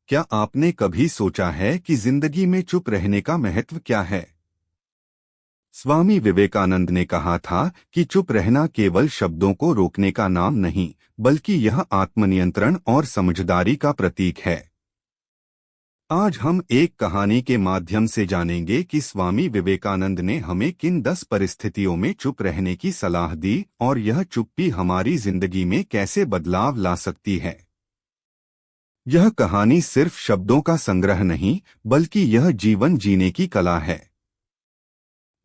क्या आपने कभी सोचा है कि जिंदगी में चुप रहने का महत्व क्या है? स्वामी विवेकानंद ने कहा था कि चुप रहना केवल शब्दों को रोकने का नाम नहीं, बल्कि यह आत्मनियंत्रण और समझदारी का प्रतीक है। आज हम एक कहानी के माध्यम से जानेंगे कि स्वामी विवेकानंद ने हमें किन 10 परिस्थितियों में चुप रहने की सलाह दी और यह चुप्पी हमारी जिंदगी में कैसे बदलाव ला सकती है। यह कहानी सिर्फ शब्दों का संग्रह नहीं, बल्कि यह जीवन जीने की कला है।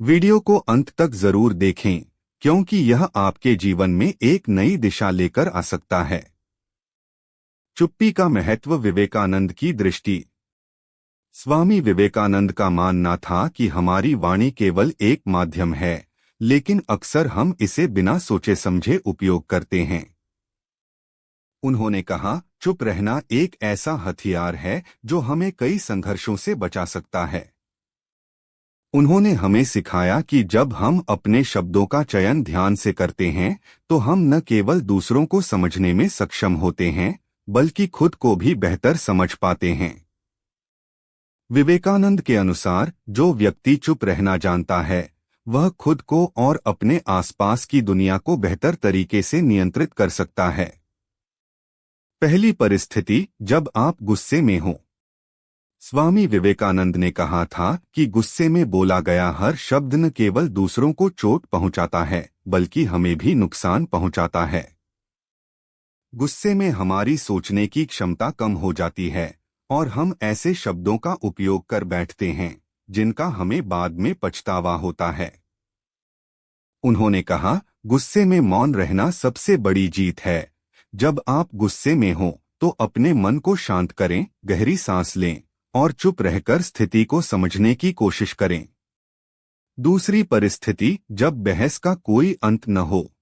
वीडियो को अंत तक जरूर देखें, क्योंकि यह आपके जीवन में एक नई दिशा लेकर आ सकता है। चुप्पी का महत्व, विवेकानंद की दृष्टि। स्वामी विवेकानंद का मानना था कि हमारी वाणी केवल एक माध्यम है, लेकिन अक्सर हम इसे बिना सोचे समझे उपयोग करते हैं। उन्होंने कहा, चुप रहना एक ऐसा हथियार है जो हमें कई संघर्षों से बचा सकता है। उन्होंने हमें सिखाया कि जब हम अपने शब्दों का चयन ध्यान से करते हैं, तो हम न केवल दूसरों को समझने में सक्षम होते हैं, बल्कि खुद को भी बेहतर समझ पाते हैं। विवेकानंद के अनुसार, जो व्यक्ति चुप रहना जानता है, वह खुद को और अपने आसपास की दुनिया को बेहतर तरीके से नियंत्रित कर सकता है। पहली परिस्थिति, जब आप गुस्से में हो। स्वामी विवेकानंद ने कहा था कि गुस्से में बोला गया हर शब्द न केवल दूसरों को चोट पहुंचाता है, बल्कि हमें भी नुकसान पहुंचाता है। गुस्से में हमारी सोचने की क्षमता कम हो जाती है और हम ऐसे शब्दों का उपयोग कर बैठते हैं जिनका हमें बाद में पछतावा होता है। उन्होंने कहा, गुस्से में मौन रहना सबसे बड़ी जीत है। जब आप गुस्से में हो तो अपने मन को शांत करें, गहरी सांस लें और चुप रहकर स्थिति को समझने की कोशिश करें। दूसरी परिस्थिति, जब बहस का कोई अंत न हो।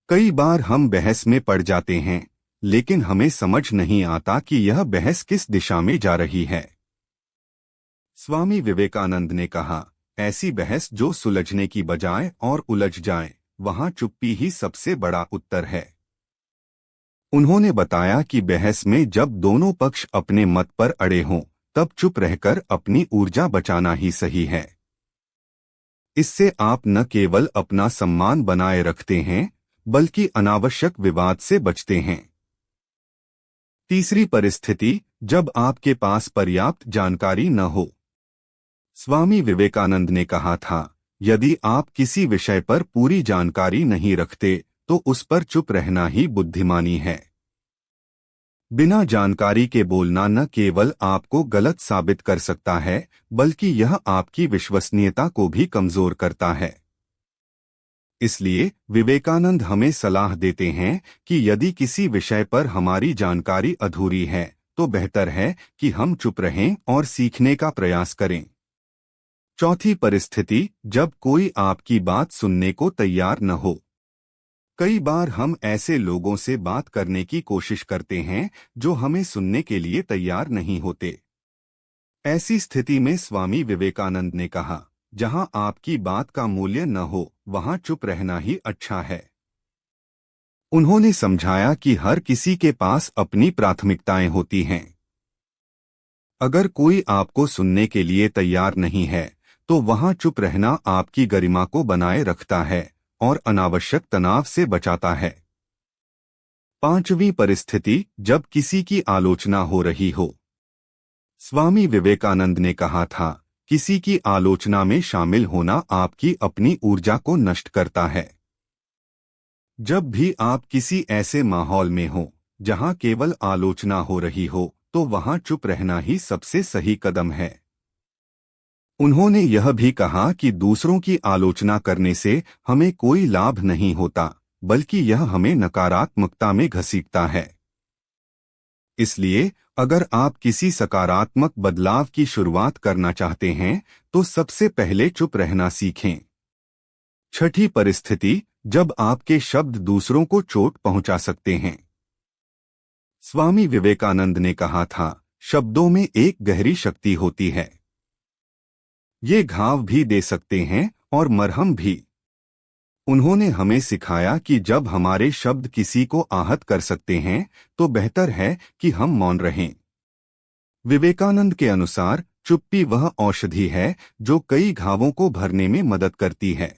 कई बार हम बहस में पड़ जाते हैं, लेकिन हमें समझ नहीं आता कि यह बहस किस दिशा में जा रही है। स्वामी विवेकानंद ने कहा, ऐसी बहस जो सुलझने की बजाय और उलझ जाए, वहां चुप्पी ही सबसे बड़ा उत्तर है। उन्होंने बताया कि बहस में जब दोनों पक्ष अपने मत पर अड़े हों, तब चुप रहकर अपनी ऊर्जा बचाना ही सही है। इससे आप न केवल अपना सम्मान बनाए रखते हैं, बल्कि अनावश्यक विवाद से बचते हैं। तीसरी परिस्थिति, जब आपके पास पर्याप्त जानकारी न हो। स्वामी विवेकानंद ने कहा था, यदि आप किसी विषय पर पूरी जानकारी नहीं रखते, तो उस पर चुप रहना ही बुद्धिमानी है। बिना जानकारी के बोलना न केवल आपको गलत साबित कर सकता है, बल्कि यह आपकी विश्वसनीयता को भी कमजोर करता है। इसलिए विवेकानंद हमें सलाह देते हैं कि यदि किसी विषय पर हमारी जानकारी अधूरी है, तो बेहतर है कि हम चुप रहें और सीखने का प्रयास करें। चौथी परिस्थिति, जब कोई आपकी बात सुनने को तैयार न हो। कई बार हम ऐसे लोगों से बात करने की कोशिश करते हैं जो हमें सुनने के लिए तैयार नहीं होते। ऐसी स्थिति में स्वामी विवेकानंद ने कहा, जहां आपकी बात का मूल्य न हो, वहां चुप रहना ही अच्छा है। उन्होंने समझाया कि हर किसी के पास अपनी प्राथमिकताएं होती हैं। अगर कोई आपको सुनने के लिए तैयार नहीं है, तो वहां चुप रहना आपकी गरिमा को बनाए रखता है और अनावश्यक तनाव से बचाता है। पांचवी परिस्थिति, जब किसी की आलोचना हो रही हो। स्वामी विवेकानंद ने कहा था, किसी की आलोचना में शामिल होना आपकी अपनी ऊर्जा को नष्ट करता है। जब भी आप किसी ऐसे माहौल में हो जहां केवल आलोचना हो रही हो, तो वहां चुप रहना ही सबसे सही कदम है। उन्होंने यह भी कहा कि दूसरों की आलोचना करने से हमें कोई लाभ नहीं होता, बल्कि यह हमें नकारात्मकता में घसीटता है। इसलिए अगर आप किसी सकारात्मक बदलाव की शुरुआत करना चाहते हैं, तो सबसे पहले चुप रहना सीखें। छठी परिस्थिति, जब आपके शब्द दूसरों को चोट पहुंचा सकते हैं। स्वामी विवेकानंद ने कहा था, शब्दों में एक गहरी शक्ति होती है। ये घाव भी दे सकते हैं और मरहम भी। उन्होंने हमें सिखाया कि जब हमारे शब्द किसी को आहत कर सकते हैं, तो बेहतर है कि हम मौन रहें। विवेकानंद के अनुसार चुप्पी वह औषधि है जो कई घावों को भरने में मदद करती है।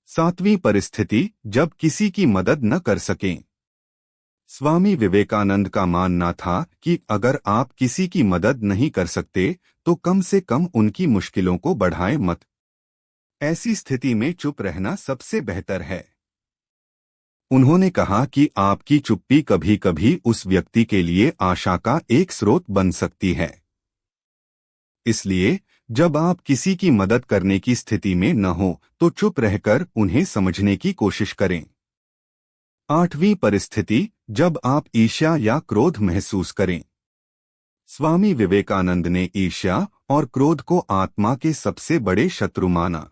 सातवीं परिस्थिति, जब किसी की मदद न कर सकें। स्वामी विवेकानंद का मानना था कि अगर आप किसी की मदद नहीं कर सकते तो कम से कम उनकी मुश्किलों को बढ़ाएं मत। ऐसी स्थिति में चुप रहना सबसे बेहतर है। उन्होंने कहा कि आपकी चुप्पी कभी कभी उस व्यक्ति के लिए आशा का एक स्रोत बन सकती है। इसलिए जब आप किसी की मदद करने की स्थिति में न हो तो चुप रहकर उन्हें समझने की कोशिश करें। आठवीं परिस्थिति, जब आप ईर्ष्या या क्रोध महसूस करें। स्वामी विवेकानंद ने ईर्ष्या और क्रोध को आत्मा के सबसे बड़े शत्रु माना।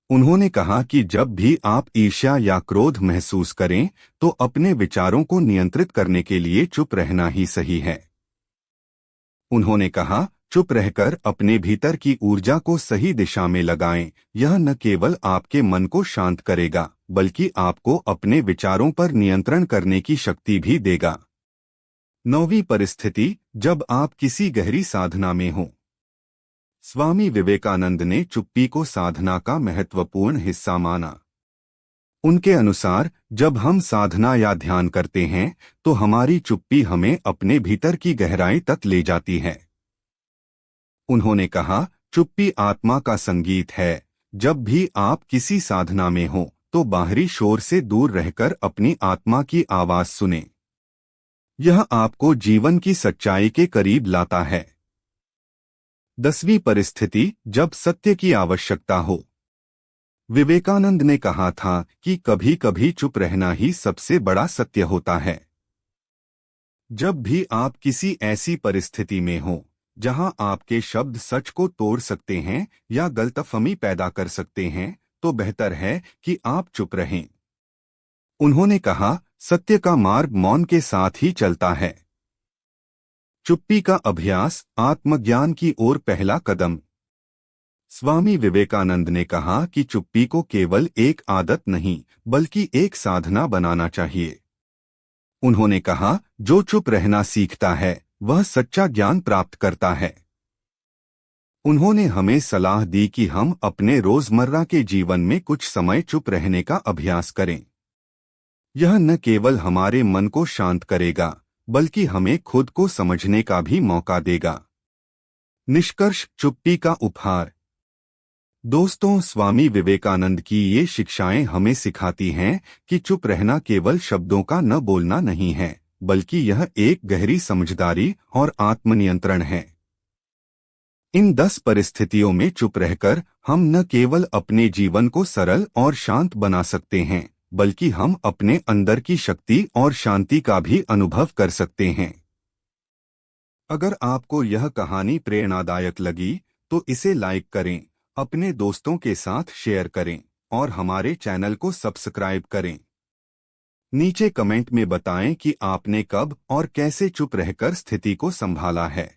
उन्होंने कहा कि जब भी आप ईर्ष्या या क्रोध महसूस करें तो अपने विचारों को नियंत्रित करने के लिए चुप रहना ही सही है। उन्होंने कहा, चुप रहकर अपने भीतर की ऊर्जा को सही दिशा में लगाएं। यह न केवल आपके मन को शांत करेगा बल्कि आपको अपने विचारों पर नियंत्रण करने की शक्ति भी देगा। नौवीं परिस्थिति, जब आप किसी गहरी साधना में हों। स्वामी विवेकानंद ने चुप्पी को साधना का महत्वपूर्ण हिस्सा माना। उनके अनुसार जब हम साधना या ध्यान करते हैं तो हमारी चुप्पी हमें अपने भीतर की गहराई तक ले जाती है। उन्होंने कहा, चुप्पी आत्मा का संगीत है। जब भी आप किसी साधना में हो तो बाहरी शोर से दूर रहकर अपनी आत्मा की आवाज सुनें। यह आपको जीवन की सच्चाई के करीब लाता है। 10वीं परिस्थिति, जब सत्य की आवश्यकता हो। विवेकानंद ने कहा था कि कभी कभी चुप रहना ही सबसे बड़ा सत्य होता है। जब भी आप किसी ऐसी परिस्थिति में हो जहां आपके शब्द सच को तोड़ सकते हैं या गलतफहमी पैदा कर सकते हैं तो बेहतर है कि आप चुप रहें। उन्होंने कहा, सत्य का मार्ग मौन के साथ ही चलता है। चुप्पी का अभ्यास आत्मज्ञान की ओर पहला कदम। स्वामी विवेकानंद ने कहा कि चुप्पी को केवल एक आदत नहीं बल्कि एक साधना बनाना चाहिए। उन्होंने कहा, जो चुप रहना सीखता है वह सच्चा ज्ञान प्राप्त करता है। उन्होंने हमें सलाह दी कि हम अपने रोजमर्रा के जीवन में कुछ समय चुप रहने का अभ्यास करें। यह न केवल हमारे मन को शांत करेगा बल्कि हमें खुद को समझने का भी मौका देगा। निष्कर्ष, चुप्पी का उपहार। दोस्तों, स्वामी विवेकानंद की ये शिक्षाएं हमें सिखाती हैं कि चुप रहना केवल शब्दों का न बोलना नहीं है बल्कि यह एक गहरी समझदारी और आत्मनियंत्रण है। इन 10 परिस्थितियों में चुप रहकर हम न केवल अपने जीवन को सरल और शांत बना सकते हैं बल्कि हम अपने अंदर की शक्ति और शांति का भी अनुभव कर सकते हैं। अगर आपको यह कहानी प्रेरणादायक लगी तो इसे लाइक करें, अपने दोस्तों के साथ शेयर करें और हमारे चैनल को सब्सक्राइब करें। नीचे कमेंट में बताएं कि आपने कब और कैसे चुप रहकर स्थिति को संभाला है।